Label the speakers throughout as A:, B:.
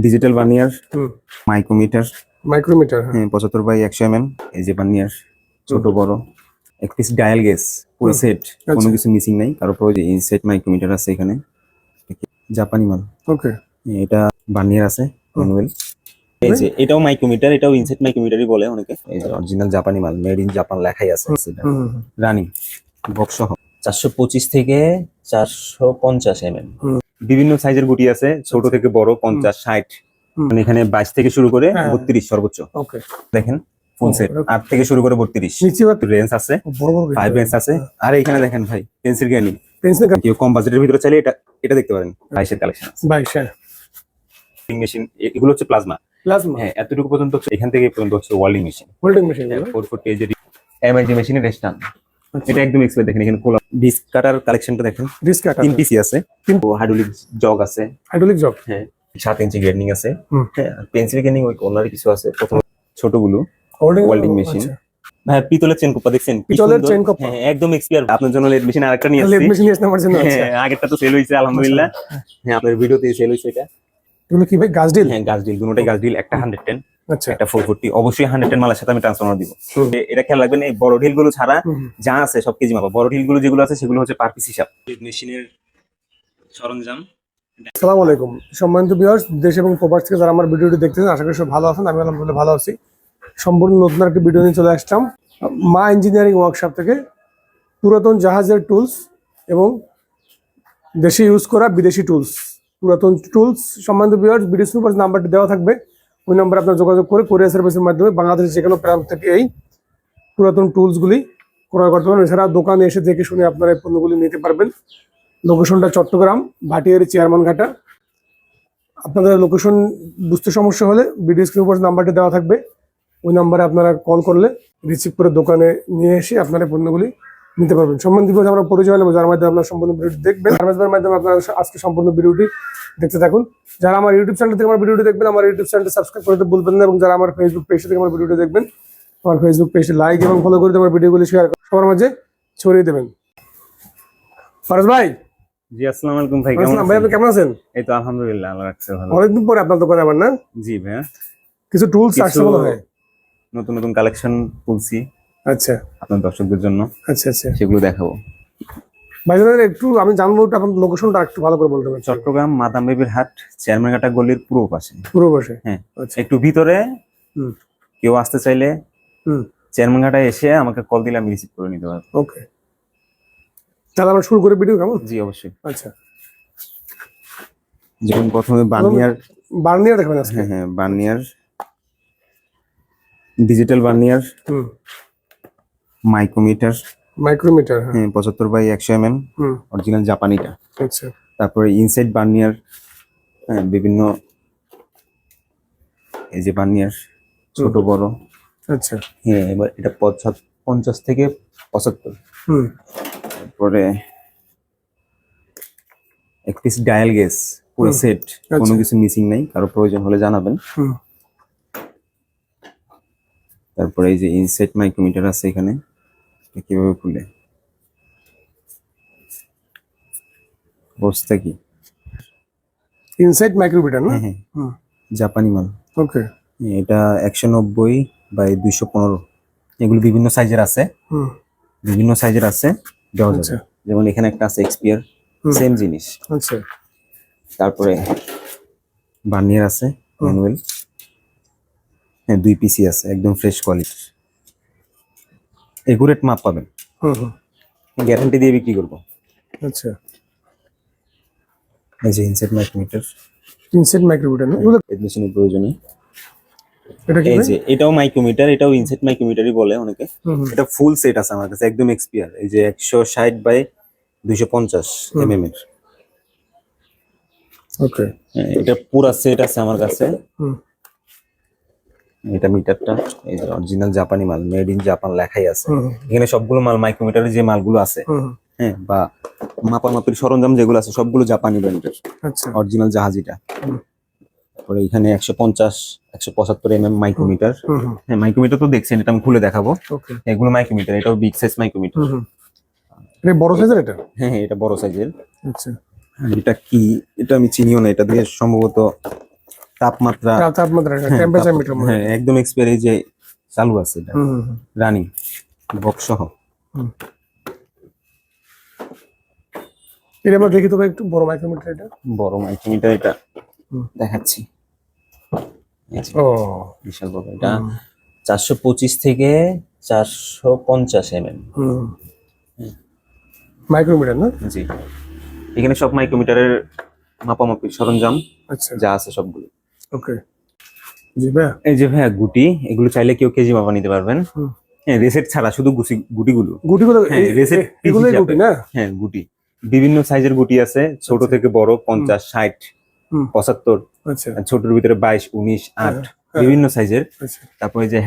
A: Digital vernier, micrometer,
B: micrometer,
A: হ্যাঁ 75/100 mm। এই যে ভার্নিয়ার ছোট বড়, এক পিস ডায়াল গেজ পুরো সেট, কোনো কিছু মিসিং নাই। কারো প্রয়োজন এই সেট মাইক্রোমিটার আছে এখানে, জাপানি মাল।
B: ওকে,
A: এটা ভার্নিয়ার আছে ম্যানুয়াল। এই যে এটাও মাইক্রোমিটার, এটাও ইনসেট মাইক্রোমিটারই বলে অনেকে। এই যে অরিজিনাল জাপানি মাল, মেড ইন জাপান লেখাই আছে। রানিং বক্স সহ 425 থেকে 450 mm। বিভিন্ন সাইজের গুটি আছে, ছোট থেকে বড় 50 60, মানে এখানে 22 থেকে শুরু করে 32 সর্বোচ্চ।
B: ওকে,
A: দেখেন ফুল সেট 8 থেকে শুরু করে 32 রেঞ্জ আছে, 5 রেঞ্জ আছে। আর এখানে দেখেন ভাই পেন্সিল গ্যানি, কেউ কম বাজেটের ভিতরে চাইলে এটা দেখতে পারেন। 22 এর কালেকশন আছে।
B: 22
A: মেশিন এগুলো হচ্ছে প্লাজমা। হ্যাঁ এতটুকু পর্যন্ত এখান থেকে পর্যন্ত হচ্ছে ওয়েল্ডিং মেশিন। 440 এর এমআইডি মেশিনের রেস্টান। এটা একদম এক্সপেক্ট। দেখেন এখানে কোলা ডিস্ক কাটার কালেকশনটা দেখেন, ডিস্ক কাটার 3 পিসি আছে, হাইড্রোলিক জগ আছে, হ্যাঁ 7 ইঞ্চি গ্রেডিং আছে, হ্যাঁ পেন্সিল গ্রেডিং ওই কর্নারে কিছু আছে। প্রথম ছোটগুলো ওয়েল্ডিং মেশিন। হ্যাঁ পিতলের চেন কোপা দেখছেন,
B: পিতলের চেন কোপা,
A: হ্যাঁ একদম এক্সপায়ার। আপনার জন্য লেড মেশিন আরেকটা নিয়ে আসছি।
B: লেড মেশিন নিয়ে আমার জন্য আছে।
A: হ্যাঁ আগেরটা তো সেল হইছে আলহামদুলিল্লাহ। হ্যাঁ আপনার ভিডিওতে সেল হইছে এটা।
B: এগুলো কি ভাই গাছ ডিল?
A: হ্যাঁ গাছ ডিল, দুটোটাই গাছ ডিল। একটা 110,
B: আচ্ছা,
A: একটা 440। অবশ্যই 110 মালের সাথে আমি ট্রান্সফরমার দিব। এটা খেয়াল রাখবেন, এই বড় ঢিল গুলো ছাড়া যা আছে সব কেজি মাপা। বড় ঢিল গুলো যেগুলো আছে সেগুলো হচ্ছে পার পিস হিসাব। মেশিনের সরঞ্জাম।
B: আসসালামু আলাইকুম সম্মানিত ভিউয়ার্স, দেশ এবং প্রবাস থেকে যারা আমার ভিডিওটি দেখতেছেন, আশা করি সব ভালো আছেন। আমি আলহামদুলিল্লাহ ভালো আছি। সম্পূর্ণ নতুন একটা ভিডিও নিয়ে চলে আসলাম মা ইঞ্জিনিয়ারিং ওয়ার্কশপ থেকে। পুরাতন জাহাজের টুলস এবং দেশে ইউজ করা বিদেশি টুলস, পুরাতন টুলস। সম্মানিত ভিউয়ার্স, ভিডিও শুরু করার নাম্বারটি দেওয়া থাকবে, ওই নাম্বারে আপনার যোগাযোগ করে কোরিয়ার সার্ভিসের মাধ্যমে বাংলাদেশের যে কোনো প্রান্ত থেকে এই পুরাতন টুলসগুলি ক্রয় করতে পারবেন। এছাড়া দোকানে এসে দেখে শুনে আপনারা এই পণ্যগুলি নিতে পারবেন। লোকেশনটা চট্টগ্রাম ভাটিয়ারি চেয়ারম্যান ঘাটা। আপনাদের লোকেশন বুঝতে সমস্যা হলে ভিডিও স্ক্রিন উপর নাম্বারটি দেওয়া থাকবে, ওই নাম্বারে আপনারা কল করলে রিসিভ করে দোকানে নিয়ে এসে আপনারা পণ্যগুলি নিতে পারবেন। সম্বন্ধে আমরা পরিচয় নেব, যার মাধ্যমে আপনারা সম্পূর্ণ ভিডিওটি দেখবেন। ফার্মেসির মাধ্যমে আপনারা আজকে সম্পূর্ণ ভিডিওটি দেখতে থাকুন। যারা আমার ইউটিউব চ্যানেল থেকে আমার ভিডিওটি দেখবেন, আমার ইউটিউব চ্যানেলটি সাবস্ক্রাইব করতে ভুলবেন না। এবং যারা আমার ফেসবুক পেজ থেকে আমার ভিডিওটি দেখবেন, আমার ফেসবুক পেজটি লাইক এবং ফলো করে আমার ভিডিওগুলি শেয়ার করে সবার মাঝে ছড়িয়ে দেবেন। ফারাজ ভাই।
A: জি আসসালামু আলাইকুম ভাই,
B: ভাই আপনি কেমন আছেন?
A: এই তো আলহামদুলিল্লাহ, আল্লাহ রাখছে ভালো।
B: অনেকদিন পরে আপনার দোকানে আবার না?
A: জি ভাইয়া,
B: কিছু টুলস আসছে মনে হয়,
A: নতুন নতুন কালেকশন তুলছি।
B: আচ্ছা
A: আপনার দর্শকদের জন্য।
B: আচ্ছা আচ্ছা,
A: সেগুলো দেখাবো
B: ভাই। একটু আমি জানবো আপনার লোকেশনটা একটু ভালো করে বলতে পারবেন?
A: চট্টগ্রাম মাদাম বেবির হাট, চেয়ারম্যান ঘাটা গলির পূর্ব পাশে।
B: পূর্ব পাশে,
A: হ্যাঁ
B: আচ্ছা।
A: একটু ভিতরে কেউ আসতে চাইলে চেয়ারম্যান ঘাটায় এসে আমাকে কল দিলে আমি রিসিভ করে নিতে পারবো।
B: ওকে, তাহলে আমরা শুরু করে ভিডিও কেমন?
A: জি অবশ্যই।
B: আচ্ছা,
A: যেমন প্রথমে
B: বার্নিয়ার দেখাবেন আজকে?
A: হ্যাঁ হ্যাঁ বার্নিয়ার, ডিজিটাল বার্নিয়ার, মাইক্রোমিটার,
B: হ্যাঁ
A: 75/100 mm, অরিজিনাল জাপানিটা।
B: আচ্ছা,
A: তারপরে ইনসাইড বার্নিয়ার, হ্যাঁ বিভিন্ন এই যে বার্নিয়ার ছোট বড়।
B: আচ্ছা,
A: হ্যাঁ এবার এটা 50 থেকে 75। তারপরে এক পিস ডায়াল গেজ পুরো সেট, কোনো কিছু মিসিং নাই। কারো প্রয়োজন হলে জানাবেন। তারপরে এই যে ইনসাইড মাইক্রোমিটার আছে এখানে, কিভাবে খুলে বসতে কি
B: ইনসাইড মাইক্রোমিটার না?
A: হ্যাঁ জাপানি মাল।
B: ওকে,
A: এটা 190/215। এগুলো বিভিন্ন সাইজের আছে, দেওয়া যাবে। যেমন এখানে একটা আছে এক্সপিয়ার, সেম জিনিস।
B: আচ্ছা,
A: তারপরে বার্নিয়ার আছে ম্যানুয়াল, হ্যাঁ 2 পিসি আছে, একদম ফ্রেশ কোয়ালিটির। একুরেট মাপ পাবেন, গ্যারান্টি দিয়ে বিক্রি করবো।
B: আচ্ছা,
A: এই যে ইনসাইড মাইক্রোমিটার
B: না? এগুলো
A: মেশিনের প্রয়োজনে।
B: এটা কি?
A: এই যে এটাও মাইক্রোমিটার, এটাও ইনসাইড মাইক্রোমিটারই বলে অনেকে। এটা ফুল সেট আছে আমার কাছে, একদম এক্সপিয়ার। এই যে 160/250 mm এর।
B: ওকে,
A: এটা পুরো সেট আছে আমার কাছে। এটা মিটারটা এই যে অরিজিনাল জাপানি মাল, মেড ইন জাপান লেখাই আছে। এখানে সবগুলো মাল মাইক্রোমিটারের যে মালগুলো আছে, হ্যাঁ বা মাপামাপির সরঞ্জাম যেগুলো আছে সবগুলো জাপানি ব্র্যান্ডের।
B: আচ্ছা,
A: অরিজিনাল জাহাজিটা। তারপরে এখানে 150/175 mm মাইক্রোমিটার। হ্যাঁ মাইক্রোমিটার তো দেখছেন, এটা আমি খুলে দেখাবো। এগুলো মাইক্রোমিটার, এটাও বিগ সাইজ মাইক্রোমিটার।
B: এটা বড় সাইজের? এটা
A: হ্যাঁ এটা বড় সাইজের।
B: আচ্ছা,
A: এটা কি, এটা আমি চিনিও না। এটা দিয়ে সম্ভবত তাপমাত্রা
B: তাপমাত্রা
A: হ্যাঁ,
B: টেম্পারেচার মিটার
A: হ্যাঁ একদম এক্সপায়ার এই যে চালু আছে এটা রানিং বক্স সহ।
B: এটা আমরা দেখি তো ভাই একটু বড় মাইক্রোমিটার এটা।
A: বড় মাইক্রোমিটার এটা দেখাচ্ছি। এই যে,
B: ও
A: বিশাল বড় এটা 425 থেকে 450 mm।
B: মাইক্রোমিটার না?
A: জি, এখানে সব মাইক্রোমিটারের মাপামাপির সরঞ্জাম
B: আচ্ছা
A: যা আছে সবগুলো।
B: ওকে জি ভাই।
A: এই যে ভাইয়া গুটি, এগুলো চাইলে কেউ কেজি মাপা নিতে পারবেন। হ্যাঁ রেসেট ছাড়া শুধু গুটিগুলো
B: গুটিগুলো
A: হ্যাঁ রেসেট
B: এগুলোই গুটি না?
A: হ্যাঁ গুটি বিভিন্ন সাইজের গুটি আছে, ছোট থেকে বড় 50, 60, 75,
B: আচ্ছা
A: ছোটর ভিতরে 22, 19, 8 বিভিন্ন সাইজের। তারপরে যে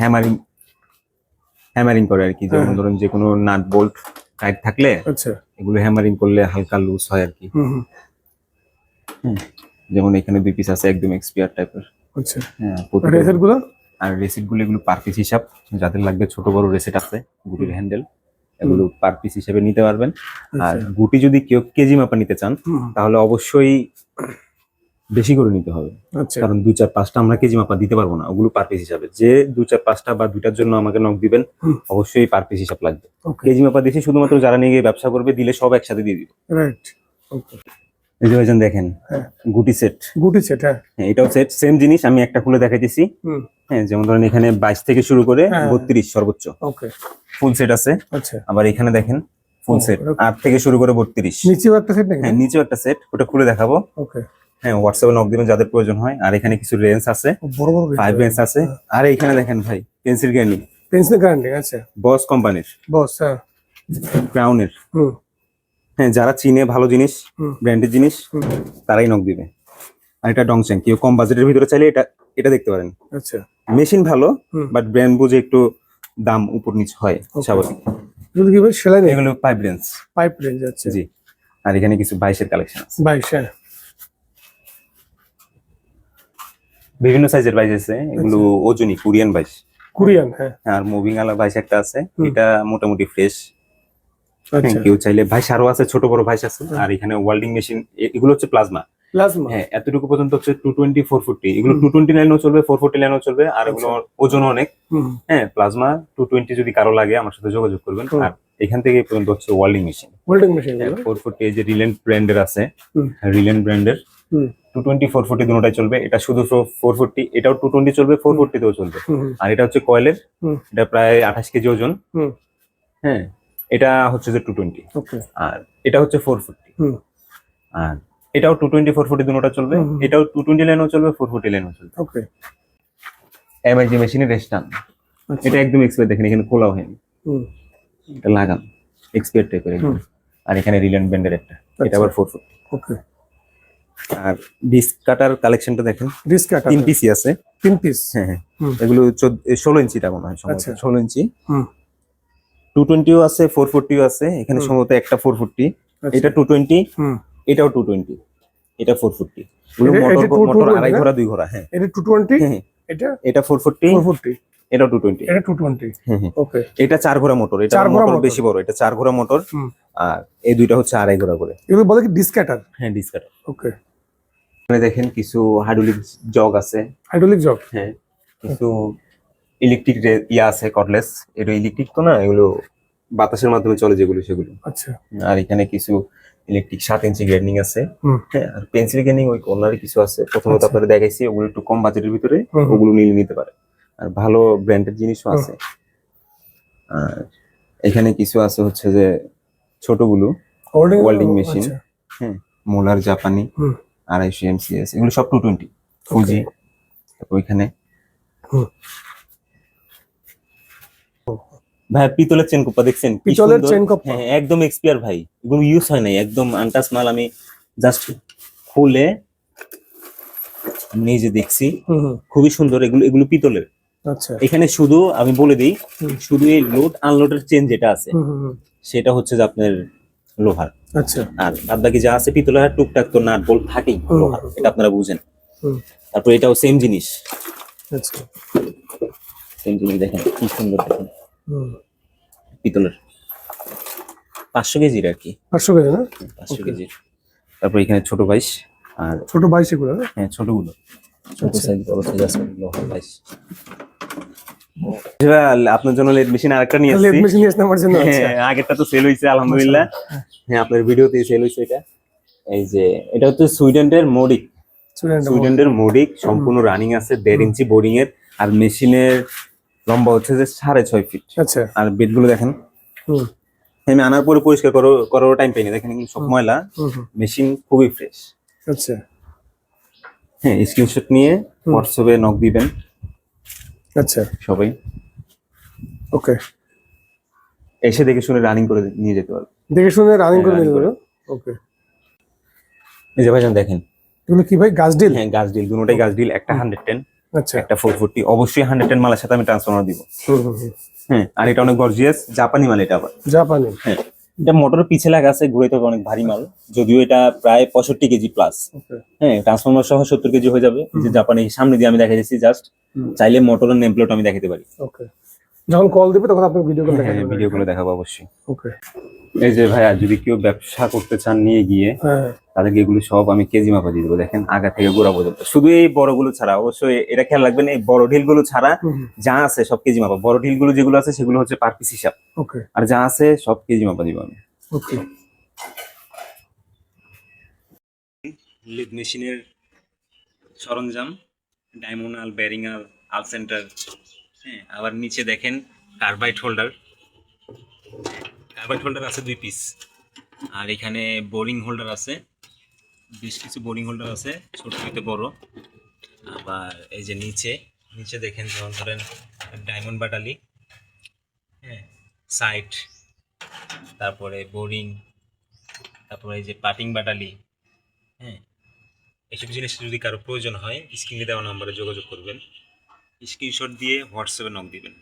A: হ্যামারিং করে আর কি, যেমন ধরুন যে কোনো নাট বোল্ট টাইট থাকলে
B: আচ্ছা
A: এগুলো হ্যামারিং করলে হালকা লুজ হয় আর কি। যেমন এখানে 2 পিস আছে একদম এক্সপিয়ার টাইপের।
B: আচ্ছা
A: হ্যাঁ
B: রেসেট গুলো
A: আর রেসিট গুলো এগুলো পার পিস হিসাব, যাদের লাগবে ছোট বড় রেসিট আছে গুটির হ্যান্ডেল, এগুলো পার পিস হিসেবে নিতে পারবেন। আর গুটি যদি কেউ কেজি মাপা নিতে চান তাহলে অবশ্যই বেশি করে নিতে হবে, কারণ 2, 4, 5টা আমরা কেজি মাপা দিতে পারবো না, ওগুলো পার পিস হিসাবে। যে 2, 4, 5টা বা 2টার জন্য আমাকে নক দিবেন অবশ্যই পার পিস হিসাব লাগবে। কেজি মাপা দিছি শুধুমাত্র যারা নিয়ে গিয়ে ব্যবসা করবে, দিলে সব একসাথে দিয়ে দিবে।
B: Right okay.
A: এই যে ভাইজান দেখেন গুটি সেট
B: হ্যাঁ
A: এটাও সেট, সেম জিনিস আমি একটা খুলে দেখাইতেছি। হ্যাঁ যেমন ধরেন এখানে 22 থেকে শুরু করে 32 সর্বোচ্চ
B: ওকে
A: ফুল সেট আছে।
B: আচ্ছা
A: আবার এখানে দেখেন ফুল সেট 8 থেকে শুরু করে 32।
B: নিচেও একটা সেট নাকি?
A: হ্যাঁ নিচেও একটা সেট, ওটা খুলে দেখাবো।
B: ওকে
A: হ্যাঁ হোয়াটসঅ্যাপে নক দিবেন যাদের প্রয়োজন হয়। আর এখানে কিছু রেঞ্জ আছে,
B: বড় বড়
A: 5 রেঞ্জ আছে। আর এখানে দেখেন ভাই পেন্সিল গ্রাইন্ডিং,
B: পেন্সিল গ্রাইন্ডিং আচ্ছা
A: বস কোম্পানির,
B: বস হ্যাঁ
A: ক্রাউনের। হ্যাঁ যারা চিনে ভালো জিনিস, ব্র্যান্ডেড জিনিস, তারাই নক দিবে। আর এটা ডংচেন, কেউ কম বাজেটের ভিতরে চাইলে এটা দেখতে পারেন।
B: আচ্ছা
A: মেশিন ভালো, বাট ব্র্যান্ড বুঝে একটু দাম উপর নিচ হয় স্বাভাবিক।
B: এগুলো কি ভাই সেলাই নেই?
A: এগুলো পাইপ রেঞ্জ
B: আচ্ছা
A: জি। আর এখানে কিছু 22 এর কালেকশন আছে।
B: 22 হ্যাঁ
A: বিভিন্ন সাইজের 22 আছে, এগুলো ওজনই কোরিয়ান 22।
B: হ্যাঁ
A: আর মুভিং আলা 22 একটা আছে, এটা মোটামুটি ফ্রেশ।
B: আচ্ছা
A: কেউ চাইলে ভাইস আরো আছে, ছোট বড় ভাইস আছে। আর এখানে ওয়েল্ডিং মেশিন, এগুলো হচ্ছে প্লাজমা। হ্যাঁ এতটুকু পর্যন্ত হচ্ছে 220, 440। এগুলো 220 লাইনও চলবে, 440 লাইনও চলবে। আর এগুলো ওজন অনেক। হ্যাঁ প্লাজমা 220 যদি কারো লাগে আমার সাথে যোগাযোগ করবেন। আর এখান থেকে পর্যন্ত হচ্ছে ওয়েল্ডিং মেশিন 440, এই যে রিলেন্ট ব্র্যান্ডের আছে, রিলেন্ট ব্র্যান্ডের 220, 440 দুটোটাই চলবে। এটা শুধু 440, এটাও 220 চলবে, 440 তেও চলবে। আর এটা হচ্ছে কয়েলের, এটা প্রায় 28 কেজি ওজন। হ্যাঁ এটা হচ্ছে যে 220, আর এটা হচ্ছে 440। আর এটাও 220, 440 দুটোটা চলবে। এটাও 220 লাইনও চলবে, 440 লাইনও চলবে। ওকে এমআইজি মেশিনের রেস্টান, এটা একদম এক্সপায়ার, দেখেন এখানে খোলা হয়নি, এটা লাগান এক্সপায়ার টাইপের। আর এখানে রিলেন্ট ব্র্যান্ডের একটা, এটা আবার 440। ওকে আর ডিস্ক কাটার কালেকশনটা দেখেন, ডিস্ক কাটার 3 পিসই আছে।
B: 3 পিস
A: হ্যাঁ হ্যাঁ এগুলো 16 ইঞ্চিটা মনে হয় সম্ভবত, 16 ইঞ্চি। 220ও আছে, 440ও আছে। এখানে সম্ভবত একটা 440, এটা 220, এটাও 220, এটা 440। মোটর আড়াই ঘোড়া 2 ঘোড়া। হ্যাঁ
B: এটা 220,
A: এটা 440, এটাও 220,
B: এটা 220। ওকে
A: এটা 4 ঘোড়া মোটর, এটা মোটর বেশি বড়, এটা 4 ঘোড়া মোটর। আর এই দুইটা হচ্ছে আড়াই ঘোড়া করে।
B: এগুলো বলে কি ডিস্ক কাটার?
A: হ্যাঁ ডিস্ক কাটার।
B: ওকে
A: এখানে দেখেন কিছু হাইড্রোলিক জগ আছে।
B: হাইড্রোলিক জগ
A: হ্যাঁ কিছু ইলেকট্রিক ইয়া আছে, কর্ডলেস। এটা ইলেকট্রিক তো না, এগুলো বাতাসের মাধ্যমে চলে যেগুলো সেগুলো।
B: আচ্ছা
A: আর এখানে কিছু ইলেকট্রিক 7 ইঞ্চি গ্রাইন্ডিং আছে। হ্যাঁ আর পেন্সিল গ্রাইন্ডিং ওই কর্নারে কিছু আছে, প্রথমত আপনাদের দেখাইছি। ওগুলো একটু কম বাজেটের ভিতরে, ওগুলো নিতে পারে। আর ভালো ব্র্যান্ডেড জিনিসও আছে। আর এখানে কিছু আছে হচ্ছে যে ছোটগুলো ওয়েল্ডিং মেশিন। হ্যাঁ মোলার জাপানি 250 MCS, এগুলো সব 220 ফুজি। তারপর ওইখানে ভাই পিতলের চেন কোপা দেখছেন?
B: পিতলের চেন কোপা
A: হ্যাঁ একদম এক্সপায়ার ভাই, এগুলো ইউজ হয় নাই, একদম আনটাচ মাল। আমি জাস্ট খুলে নিজে দেখছি, খুবই সুন্দর। এগুলো পিতলের। আচ্ছা এখানে শুধু আমি বলে দিই, শুধু এই লোড আনলোডের চেন যেটা আছে সেটা হচ্ছে যে আপনার লোহার। আচ্ছা আর বাদ বাকি যা আছে পিতলের। আর টুকটাক তো নাট বল্ট থাকেই লোহার, এটা আপনারা বুঝেন। তারপর এটাও সেম জিনিস। আচ্ছা সেম জিনিস, দেখেন কি সুন্দর, দেখেন পিতলের 500 কেজির আর কি,
B: 500 কেজি না?
A: 500 কেজির। তারপর এখানে ছোট 22, আর
B: ছোট 22 এগুলো।
A: হ্যাঁ ছোটগুলো ছোট সাইজ বড় সাইজ আছে এগুলো হয় 22। আপনার জন্য লেদ মেশিন আরেকটা নিয়ে
B: লেদ
A: আসছি।
B: মেশিন নিয়ে আসছেন আমার জন্য? আচ্ছা।
A: হ্যাঁ, আগেরটা তো সেল হইছে আলহামদুলিল্লাহ। হ্যাঁ, আপনার ভিডিওতেই সেল হইছে এটা। এই যে এটা হচ্ছে সুইডেনের মোডিক, সুইডেনের মোডিক সম্পূর্ণ রানিং আছে 1.5 ইঞ্চি বোরিং এর, আর মেশিনের লম্বা হচ্ছে যে 6.5 ফিট।
B: আচ্ছা।
A: আর বেড গুলো দেখেন, আমি আনার পরে পরিষ্কার করার টাইম পাইনি, দেখেন সব ময়লা। মেশিন খুবই ফ্রেশ।
B: আচ্ছা।
A: হ্যাঁ, স্ক্রিনশট নিয়ে হোয়াটসঅ্যাপে নক দিবেন।
B: আচ্ছা,
A: সবাই
B: ওকে।
A: এসে দেখে শুনে রানিং করে নিয়ে যেতে পারবে।
B: দেখে শুনে রানিং করে নিয়ে যাবে। ওকে।
A: এই যে ভাইজান দেখেন,
B: এগুলো কি ভাই, গাছ ডিল?
A: হ্যাঁ, গাছ ডিল, দুটোটাই গাছ ডিল। একটা 110,
B: আচ্ছা।
A: একটা 440। অবশ্যই 110 মালের সাথে আমি ট্রান্সফরমার দিব। হ্যাঁ, আর এটা অনেক গর্জিয়াস জাপানি মাল এটা আবার।
B: জাপানি?
A: হ্যাঁ, এটা মোটরের পিছে লাগা আছে, ঘুরে তো অনেক ভারী মাল, যদিও এটা প্রায় 65 কেজি প্লাস। হ্যাঁ, ট্রান্সফরমার সহ 70 কেজি হয়ে যাবে। এই যে জাপানি সামনে দিয়ে আমি দেখাইছি, জাস্ট চাইলে মোটরের নেম প্লেট আমি দেখাতে পারি।
B: ওকে, যখন কল দিবে তখন আপনি ভিডিও কল দেখাবেন?
A: হ্যাঁ, ভিডিও করে দেখাবো অবশ্যই।
B: ওকে।
A: এই যে ভাইয়া, যদি কেউ ব্যবসা করতে চান নিয়ে গিয়ে,
B: হ্যাঁ,
A: তাদেরকে এগুলো সব আমি কেজি মাপা দিয়ে দেবো। দেখেন আগা থেকে গোড়া পর্যন্ত, শুধু এই বড়গুলো ছাড়া, অবশ্যই এটা খেয়াল রাখবেন, এই বড় ঢিল গুলো ছাড়া যা আছে সব কেজি মাপা। বড় ঢিল গুলো যেগুলো আছে সেগুলো হচ্ছে পার পিস হিসাব।
B: ওকে।
A: আর যা আছে সব কেজি মাপা দিব আমি।
B: ওকে।
A: লিড মেশিনের সরঞ্জাম, ডায়মোনাল, ব্যারিঙাল, আল সেন্টার। হ্যাঁ, আবার নিচে দেখেন কার্বাইড হোল্ডার। কার্বাইড হোল্ডার আছে 2 পিস। আর এখানে বোরিং হোল্ডার আছে, বেশ কিছু বোরিং হোল্ডার আছে, ছোট থেকে বড়। আবার এই যে নিচে নিচে দেখেন, যেমন ধরেন ডায়মন্ড বাটালি, হ্যাঁ, সাইট, তারপরে বোরিং, তারপরে এই যে পাটিং বাটালি। হ্যাঁ, এইসব জিনিস যদি কারো প্রয়োজন হয়, স্ক্রিনে দেওয়া নম্বরে যোগাযোগ করবেন, স্ক্রিনশট দিয়ে হোয়াটসঅ্যাপে নক দিবেন।